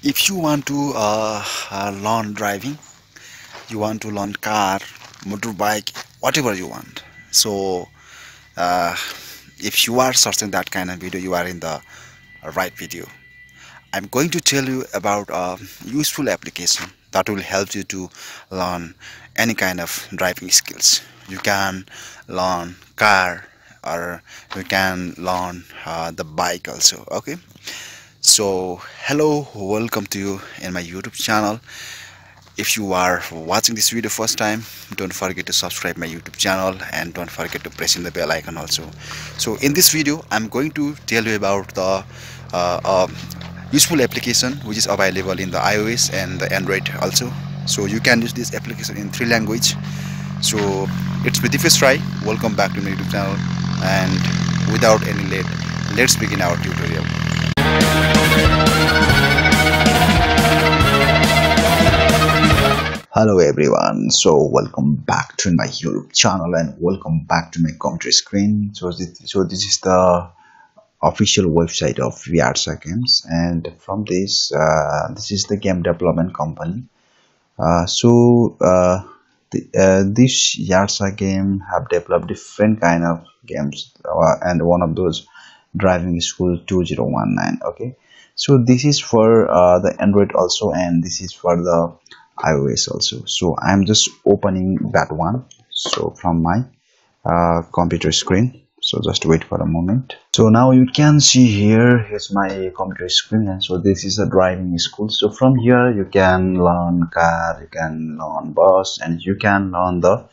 If you want to learn driving, you want to learn car, motorbike, whatever you want. So uh, if you are searching that kind of video, you are in the right video. I'm going to tell you about a useful application that will help you to learn any kind of driving skills. You can learn car, or you can learn the bike also. Okay, so hello, welcome to you in my YouTube channel. If you are watching this video first time, don't forget to subscribe my YouTube channel and don't forget to press in the bell icon also. So in this video I'm going to tell you about the uh, uh, useful application which is available in the iOS and the Android also. So you can use this application in 3 languages. So it's me Dipesh. Welcome back to my YouTube channel, and without any late, let's begin our tutorial. Hello everyone, so welcome back to my YouTube channel and welcome back to my computer screen. So this is the official website of Yarsa Games, and from this is the game development company. This Yarsa game have developed different kind of games, and one of those driving school 2019. Okay, so this is for the Android also, and this is for the iOS also. So I'm just opening that one, so from my computer screen. So just wait for a moment. So now you can see here's my computer screen, and so this is a driving school. So from here you can learn car, you can learn bus, and you can learn the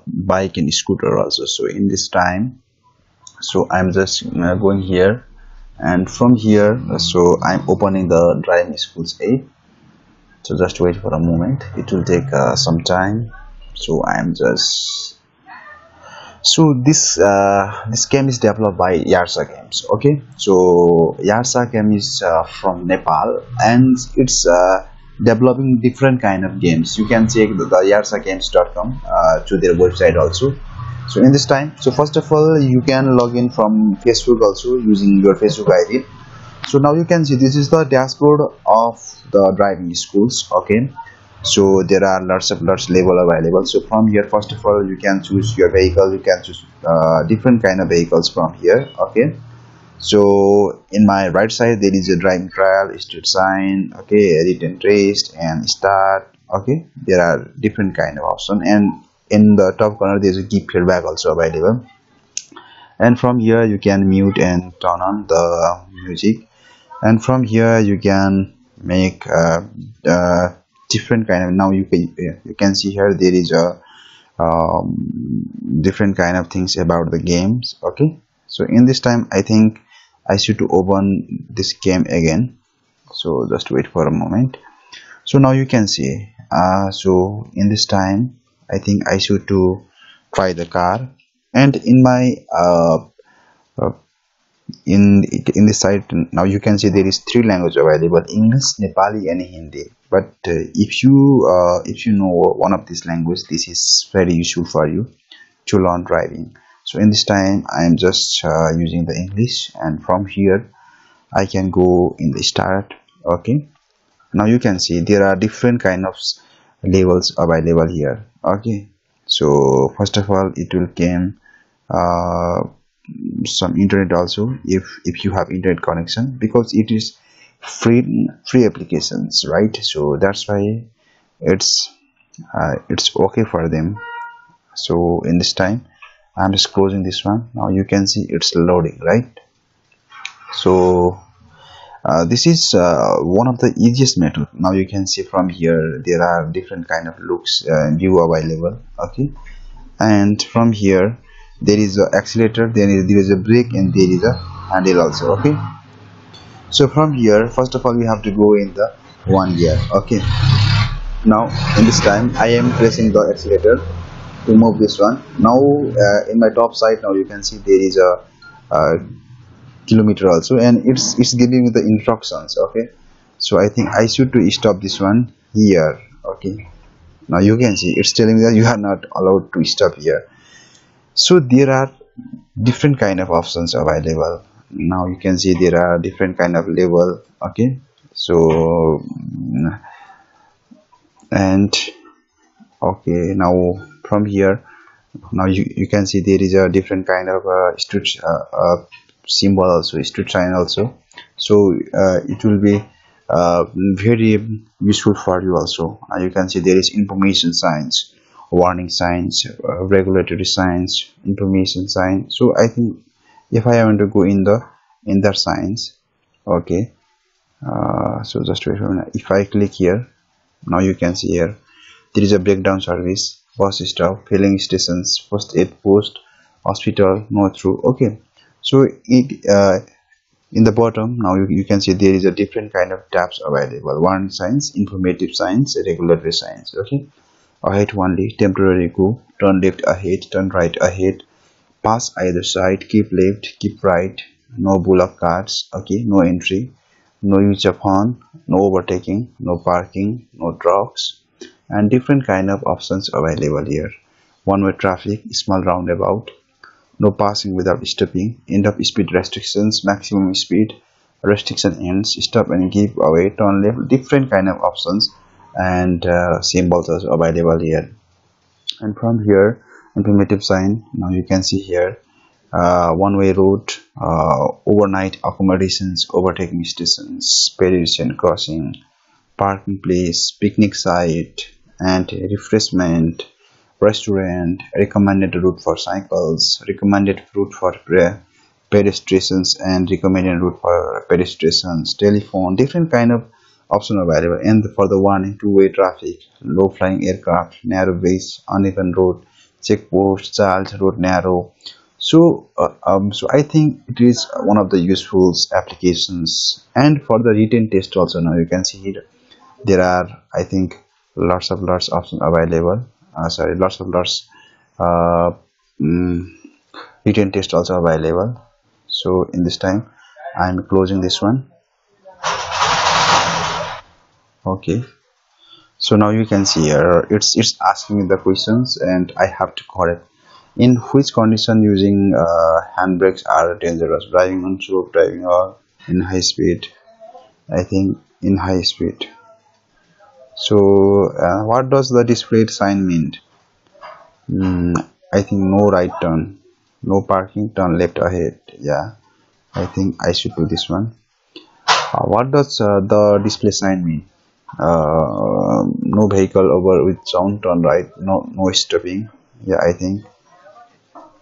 bike and scooter also. So in this time, so I'm just going here, and from here, so I'm opening the driving schools 8. So just wait for a moment, it will take some time. So I'm just this game is developed by Yarsa Games. Okay, so Yarsa game is from Nepal, and it's developing different kind of games. You can check the yarsagames.com to their website also. So in this time, so first of all you can log in from Facebook also using your Facebook ID. So now you can see this is the dashboard of the driving schools. Okay, so there are lots level available. So from here, first of all you can choose your vehicle. You can choose different kind of vehicles from here. Okay, so in my right side there is a driving trial, street sign, okay, edit and trace, and start. Okay, there are different kind of option, and in the top corner there is a give feedback also available. And from here you can mute and turn on the music, and from here you can make different kind of, now you can see here there is a different kind of things about the games. Okay, so in this time I think I should to open this game again. So just wait for a moment. So now you can see so in this time I think I should to try the car, and in my uh, in this site now you can see there is 3 languages available: English, Nepali, and Hindi. But if you know one of these languages, this is very useful for you to learn driving. So in this time I am just using the English, and from here I can go in the start. Okay, now you can see there are different kind of levels available here. Okay, so first of all it will came some internet also, if you have internet connection, because it is free applications, right? So that's why it's okay for them. So in this time I'm just closing this one. Now you can see it's loading, right? So this is one of the easiest method. Now you can see from here there are different kind of looks view available. Okay, and from here there is a accelerator, there is a brake, and there is a handle also. Okay, so from here first of all we have to go in the 1 gear. Okay, now in this time I am pressing the accelerator to move this one. Now in my top side now you can see there is a kilometer also, and it's giving me the instructions. Okay, so I think I should to stop this one here. Okay, now you can see it's telling me that you are not allowed to stop here. So there are different kind of options available. Now you can see there are different kind of level. Okay, So and okay, now from here, now you can see there is a different kind of street symbol also, street sign also. So it will be uh, very useful for you also. You can see there is information signs, warning signs, regulatory signs, information sign. So I think if I want to go in the signs, okay, so just wait for a minute. If I click here, now you can see here there is a breakdown service, bus stop, filling stations, first aid post, hospital, no through. Okay, so it in the bottom now you can see there is a different kind of tabs available: warning signs, informative signs, regulatory signs. Okay, ahead only, temporary go, turn left ahead, turn right ahead, pass either side, keep left, keep right, no bullock carts. Okay, no entry, no use of horn, no overtaking, no parking, no drugs, and different kind of options available here. One way traffic, small roundabout, no passing without stopping, end of speed restrictions, maximum speed restriction ends, stop and give away, turn left, different kind of options and symbols are available here. And from here, informative sign, now you can see here one-way route, overnight accommodations, overtaking stations, pedestrian crossing, parking place, picnic site, and refreshment, restaurant, recommended route for cycles, recommended route for pedestrians, and recommended route for pedestrians, telephone, different kind of option available. And for the one and two-way traffic, low flying aircraft, narrow base, uneven road, checkpost, child road narrow. So so I think it is one of the useful applications. And for the written test also, now you can see here there are, I think, lots options available. Sorry, lots uh, mm, written test also available. So in this time I'm closing this one. Okay, so now you can see here it's asking me the questions and I have to correct. In which condition using handbrakes are dangerous? Driving on slope, driving or in high speed? I think in high speed. So what does the displayed sign mean? Hmm, I think no right turn, no parking, turn left ahead. Yeah, I think I should do this one. What does the display sign mean? No vehicle over with sound, turn right, no stopping. Yeah, I think.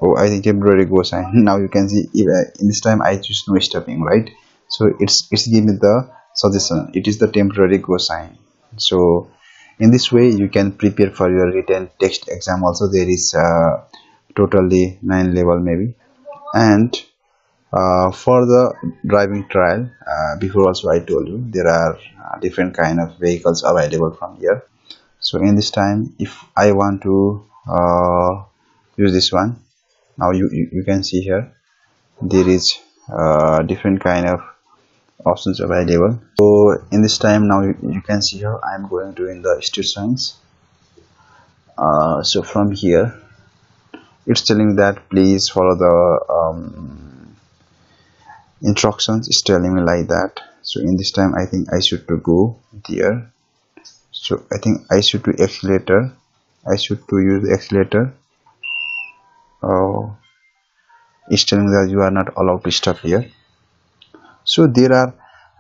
Oh, I think temporary go sign. Now you can see if, in this time I choose no stopping, right? So it's giving the suggestion. It is the temporary go sign. So in this way you can prepare for your written text exam also. There is totally 9 level maybe. And for the driving trial, before also I told you there are different kind of vehicles available from here. So in this time if I want to use this one, now you can see here there is different kind of options available. So in this time now you can see here I am going to in the street signs. So from here it's telling that please follow the instructions. It's telling me like that. So in this time I think I should to go there. So I think I should to accelerator. I should to use the accelerator. Oh, it's telling that you are not allowed to stop here. So there are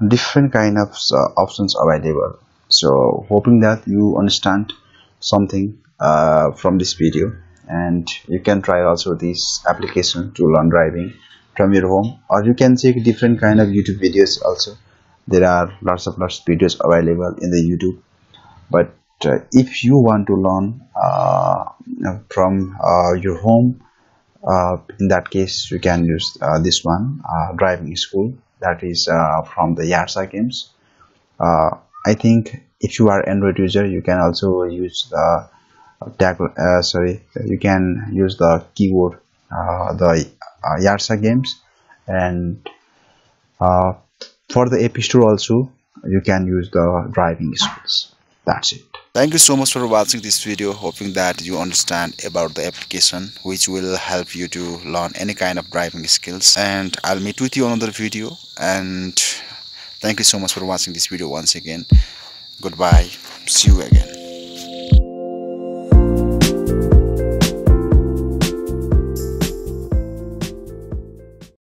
different kind of options available. So hoping that you understand something from this video, and you can try also this application to learn driving from your home, or you can check different kind of YouTube videos also. There are lots videos available in the YouTube. But if you want to learn from your home, in that case you can use this one, driving school, that is from the Yarsa games. I think if you are Android user you can also use the tag sorry, you can use the keyword the Yarsa games. And uh, for the App Store also you can use the driving schools. That's it. Thank you so much for watching this video, hoping that you understand about the application which will help you to learn any kind of driving skills. And I'll meet with you on another video, and Thank you so much for watching this video once again. Goodbye. See you again.